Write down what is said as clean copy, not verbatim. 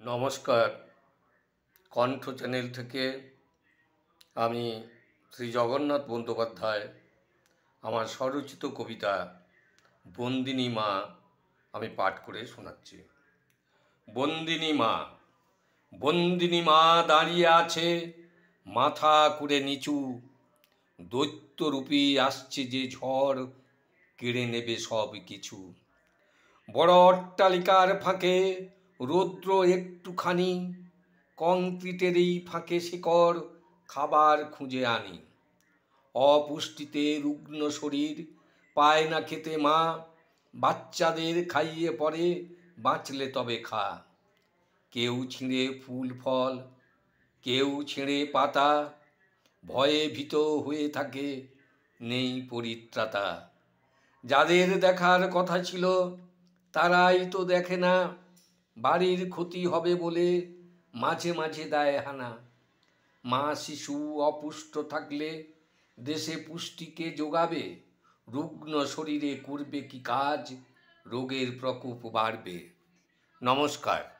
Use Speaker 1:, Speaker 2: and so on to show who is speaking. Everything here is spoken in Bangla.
Speaker 1: নমস্কার। কণ্ঠ চ্যানেল থেকে আমি শ্রী জগন্নাথ বন্দ্যোপাধ্যায় আমার স্বরচিত কবিতা বন্দিনী মা আমি পাঠ করে শোনাচ্ছি। বন্দিনী মা। বন্দিনী মা দাঁড়িয়ে আছে মাথা করে নিচু, দৈত্যরূপী আসছে যে ঝড় কেড়ে নেবে সব কিছু। বড় অট্টালিকার ফাঁকে রৌদ্র একটুখানি, কংক্রিটেরই ফাঁকে শিকড় খাবার খুঁজে আনি। অপুষ্টিতে রুগ্ন শরীর পায় না খেতে মা, বাচ্চাদের খাইয়ে পরে বাঁচলে তবে খা। কেউ ছিঁড়ে ফুল ফল, কেউ ছিঁড়ে পাতা, ভয়ে ভীত হয়ে থাকে নেই পরিত্রাতা। যাদের দেখার কথা ছিল তারাই তো দেখে না, বাড়ির ক্ষতি হবে বলে মাঝে মাঝে দেয় হানা। মা শিশু অপুষ্ট থাকলে দেশে পুষ্টিকে যোগাবে, রুগ্ন শরীরে করবে কি কাজ, রোগের প্রকোপ বাড়বে। নমস্কার।